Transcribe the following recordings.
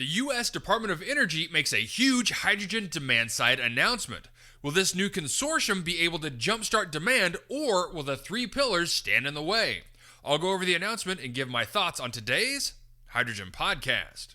The U.S. Department of Energy makes a huge hydrogen demand-side announcement. Will this new consortium be able to jumpstart demand, or will the three pillars stand in the way? I'll go over the announcement and give my thoughts on today's Hydrogen Podcast.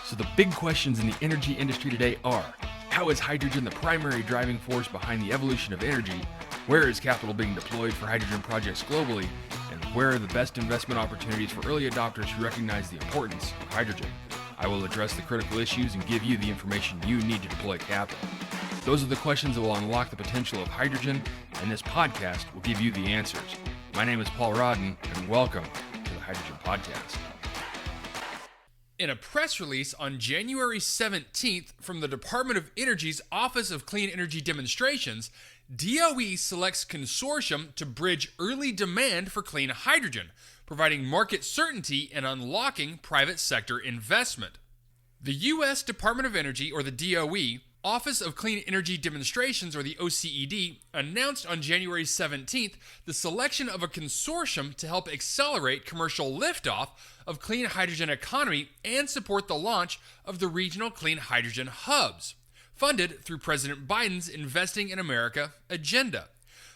So the big questions in the energy industry today are: how is hydrogen the primary driving force behind the evolution of energy? Where is capital being deployed for hydrogen projects globally? And where are the best investment opportunities for early adopters who recognize the importance of hydrogen? I will address the critical issues and give you the information you need to deploy capital. Those are the questions that will unlock the potential of hydrogen, and this podcast will give you the answers. My name is Paul Rodden, and welcome to the Hydrogen Podcast. In a press release on January 17th from the Department of Energy's Office of Clean Energy Demonstrations, DOE selects consortium to bridge early demand for clean hydrogen, providing market certainty and unlocking private sector investment. The U.S. Department of Energy, or the DOE, Office of Clean Energy Demonstrations, or the OCED, announced on January 17th the selection of a consortium to help accelerate commercial liftoff of clean hydrogen economy and support the launch of the regional clean hydrogen hubs, funded through President Biden's Investing in America agenda.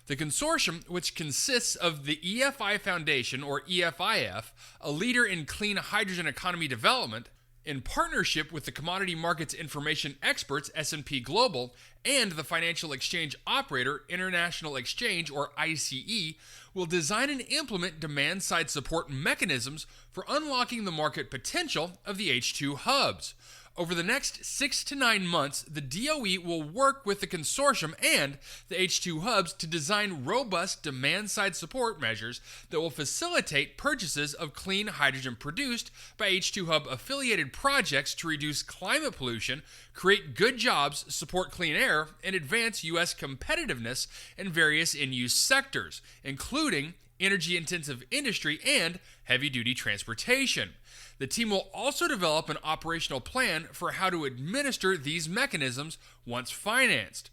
The consortium, which consists of the EFI Foundation, or EFIF, a leader in clean hydrogen economy development, in partnership with the commodity markets information experts S&P Global and the financial exchange operator International Exchange, or ICE, will design and implement demand-side support mechanisms for unlocking the market potential of the H2 hubs. Over the next 6 to 9 months, the DOE will work with the consortium and the H2 hubs to design robust demand-side support measures that will facilitate purchases of clean hydrogen produced by H2 hub affiliated projects to reduce climate pollution, create good jobs, support clean air, and advance U.S. competitiveness in various in-use sectors, including energy-intensive industry and heavy-duty transportation. The team will also develop an operational plan for how to administer these mechanisms once financed.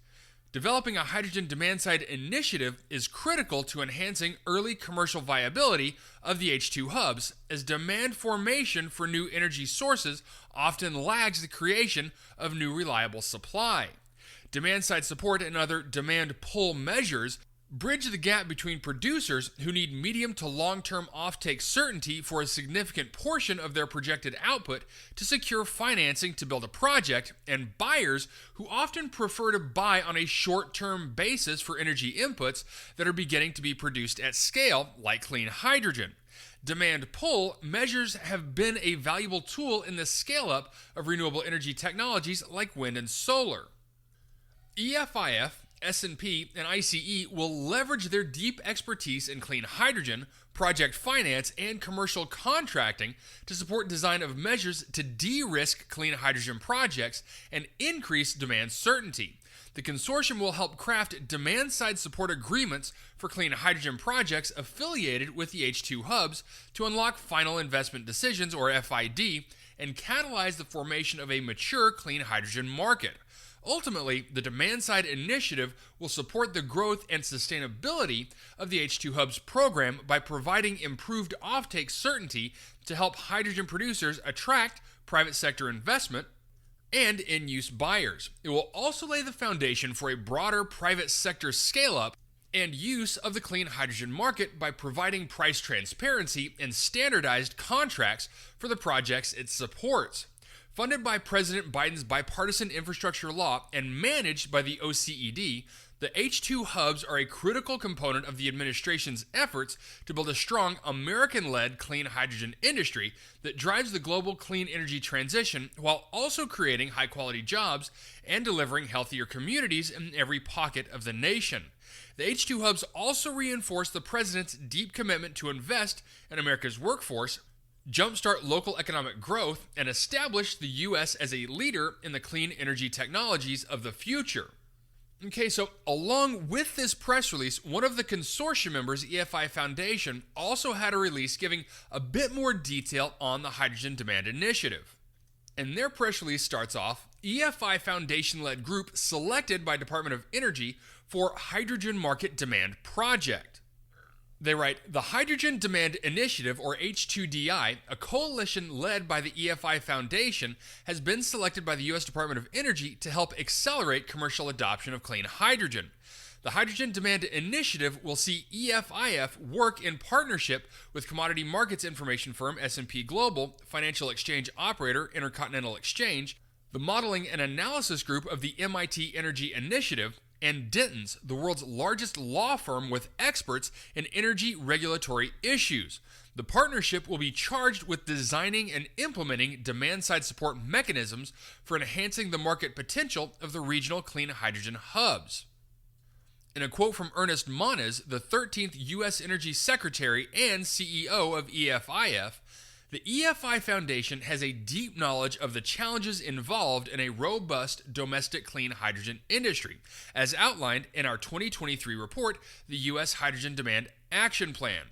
Developing a hydrogen demand-side initiative is critical to enhancing early commercial viability of the H2 hubs, as demand formation for new energy sources often lags the creation of new reliable supply. Demand-side support and other demand pull measures bridge the gap between producers who need medium to long-term offtake certainty for a significant portion of their projected output to secure financing to build a project, and buyers who often prefer to buy on a short-term basis for energy inputs that are beginning to be produced at scale, like clean hydrogen. Demand pull measures have been a valuable tool in the scale-up of renewable energy technologies like wind and solar. EFIF, S&P, and ICE will leverage their deep expertise in clean hydrogen, project finance, and commercial contracting to support design of measures to de-risk clean hydrogen projects and increase demand certainty. The consortium will help craft demand-side support agreements for clean hydrogen projects affiliated with the H2 hubs to unlock final investment decisions, or FID, and catalyze the formation of a mature clean hydrogen market. Ultimately, the demand-side initiative will support the growth and sustainability of the H2 Hubs program by providing improved offtake certainty to help hydrogen producers attract private sector investment and in-use buyers. It will also lay the foundation for a broader private sector scale-up and use of the clean hydrogen market by providing price transparency and standardized contracts for the projects it supports. Funded by President Biden's bipartisan infrastructure law and managed by the OCED, the H2 hubs are a critical component of the administration's efforts to build a strong American-led clean hydrogen industry that drives the global clean energy transition while also creating high-quality jobs and delivering healthier communities in every pocket of the nation. The H2 hubs also reinforce the president's deep commitment to invest in America's workforce, jumpstart local economic growth, and establish the U.S. as a leader in the clean energy technologies of the future. Okay, so along with this press release, one of the consortium members, EFI Foundation, also had a release giving a bit more detail on the hydrogen demand initiative. And their press release starts off, EFI Foundation-led group selected by Department of Energy for Hydrogen Market Demand Project. They write, the Hydrogen Demand Initiative, or H2DI, a coalition led by the EFI Foundation, has been selected by the U.S. Department of Energy to help accelerate commercial adoption of clean hydrogen. The Hydrogen Demand Initiative will see EFIF work in partnership with commodity markets information firm S&P Global, financial exchange operator Intercontinental Exchange, the modeling and analysis group of the MIT Energy Initiative, and Denton's, the world's largest law firm with experts in energy regulatory issues. The partnership will be charged with designing and implementing demand-side support mechanisms for enhancing the market potential of the regional clean hydrogen hubs. In a quote from Ernest Moniz, the 13th U.S. Energy Secretary and CEO of EFIF, the EFI Foundation has a deep knowledge of the challenges involved in a robust domestic clean hydrogen industry, as outlined in our 2023 report, the U.S. Hydrogen Demand Action Plan.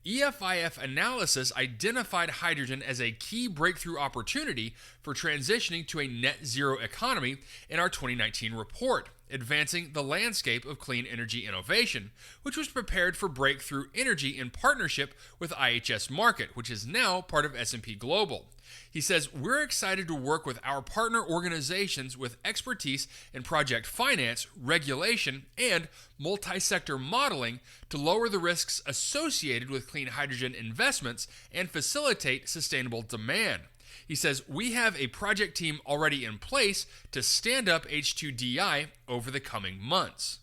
EFIF analysis identified hydrogen as a key breakthrough opportunity for transitioning to a net zero economy in our 2019 report, advancing the landscape of clean energy innovation, which was prepared for breakthrough energy in partnership with IHS Markit, which is now part of S&P Global. He says, we're excited to work with our partner organizations with expertise in project finance, regulation, and multi-sector modeling to lower the risks associated with clean hydrogen investments and facilitate sustainable demand. He says, we have a project team already in place to stand up H2DI over the coming months.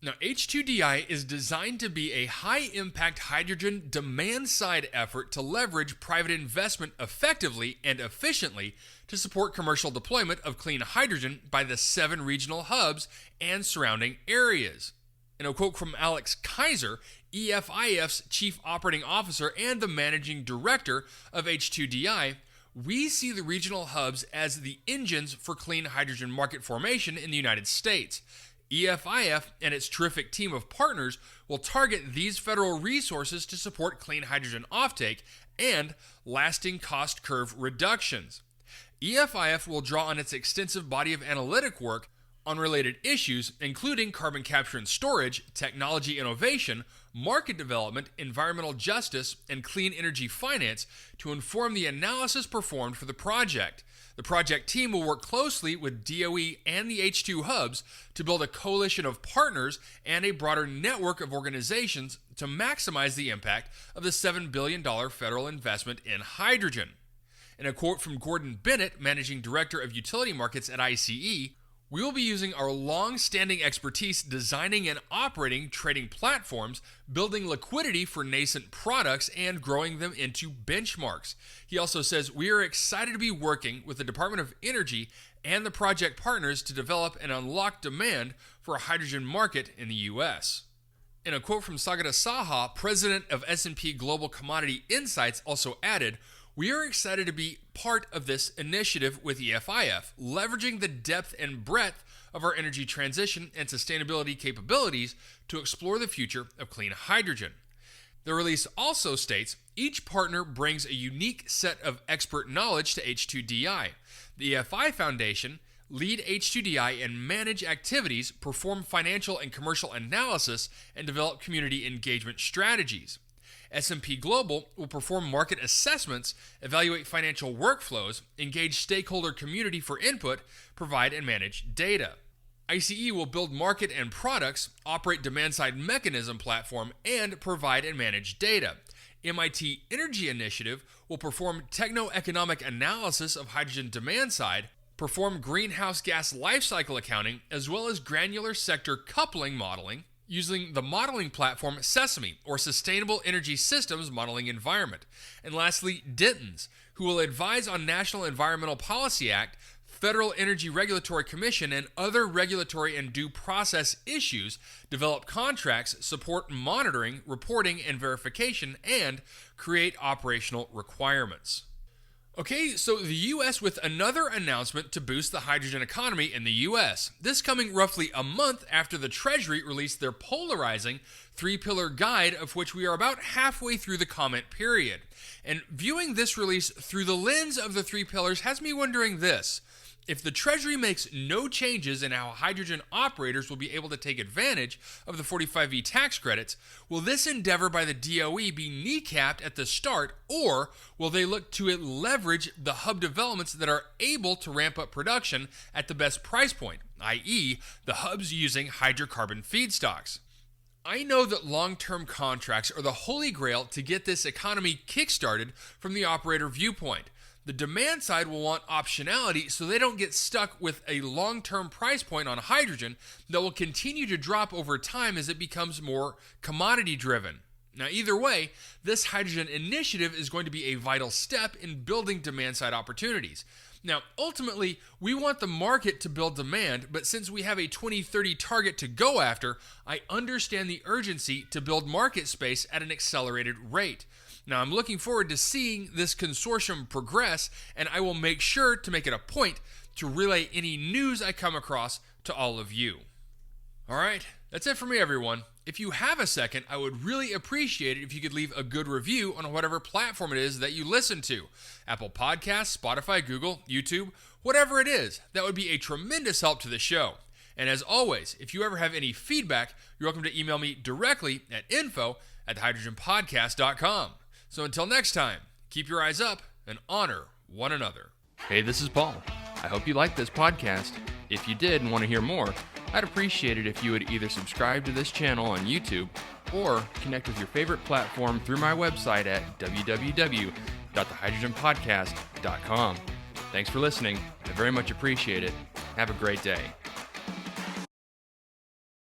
Now, H2DI is designed to be a high-impact hydrogen demand-side effort to leverage private investment effectively and efficiently to support commercial deployment of clean hydrogen by the 7 regional hubs and surrounding areas. In a quote from Alex Kaiser, EFIF's Chief Operating Officer and the Managing Director of H2DI, we see the regional hubs as the engines for clean hydrogen market formation in the United States. EFIF and its terrific team of partners will target these federal resources to support clean hydrogen offtake and lasting cost curve reductions. EFIF will draw on its extensive body of analytic work on related issues, including carbon capture and storage, technology innovation, market development, environmental justice, and clean energy finance to inform the analysis performed for the project. The project team will work closely with DOE and the H2 hubs to build a coalition of partners and a broader network of organizations to maximize the impact of the $7 billion federal investment in hydrogen. In a quote from Gordon Bennett, Managing Director of Utility Markets at ICE, we will be using our long-standing expertise designing and operating trading platforms, building liquidity for nascent products, and growing them into benchmarks. He also says, we are excited to be working with the Department of Energy and the project partners to develop and unlock demand for a hydrogen market in the U.S. In a quote from Sagata Saha, president of S&P Global Commodity Insights, also added, we are excited to be part of this initiative with EFIF, leveraging the depth and breadth of our energy transition and sustainability capabilities to explore the future of clean hydrogen. The release also states, each partner brings a unique set of expert knowledge to H2DI. The EFI Foundation lead H2DI and manage activities, perform financial and commercial analysis, and develop community engagement strategies. S&P Global will perform market assessments, evaluate financial workflows, engage stakeholder community for input, provide and manage data. ICE will build market and products, operate demand-side mechanism platform, and provide and manage data. MIT Energy Initiative will perform techno-economic analysis of hydrogen demand side, perform greenhouse gas lifecycle accounting, as well as granular sector coupling modeling, using the modeling platform Sesame, or Sustainable Energy Systems Modeling Environment. And lastly, Denton's, who will advise on National Environmental Policy Act, Federal Energy Regulatory Commission, and other regulatory and due process issues, develop contracts, support monitoring, reporting, and verification, and create operational requirements. Okay, so the U.S. with another announcement to boost the hydrogen economy in the U.S. This coming roughly a month after the Treasury released their polarizing 3-pillar guide, of which we are about halfway through the comment period. And viewing this release through the lens of the 3 pillars has me wondering this. If the Treasury makes no changes in how hydrogen operators will be able to take advantage of the 45V tax credits, will this endeavor by the DOE be kneecapped at the start, or will they look to leverage the hub developments that are able to ramp up production at the best price point, i.e., the hubs using hydrocarbon feedstocks? I know that long-term contracts are the holy grail to get this economy kickstarted from the operator viewpoint. The demand side will want optionality so they don't get stuck with a long-term price point on hydrogen that will continue to drop over time as it becomes more commodity-driven. Now, either way, this hydrogen initiative is going to be a vital step in building demand-side opportunities. Now, ultimately, we want the market to build demand, but since we have a 2030 target to go after, I understand the urgency to build market space at an accelerated rate. Now, I'm looking forward to seeing this consortium progress, and I will make sure to make it a point to relay any news I come across to all of you. All right, that's it for me, everyone. If you have a second, I would really appreciate it if you could leave a good review on whatever platform it is that you listen to. Apple Podcasts, Spotify, Google, YouTube, whatever it is. That would be a tremendous help to the show. And as always, if you ever have any feedback, you're welcome to email me directly at info@thehydrogenpodcast.com. So until next time, keep your eyes up and honor one another. Hey, this is Paul. I hope you liked this podcast. If you did and want to hear more, I'd appreciate it if you would either subscribe to this channel on YouTube or connect with your favorite platform through my website at www.thehydrogenpodcast.com. Thanks for listening. I very much appreciate it. Have a great day.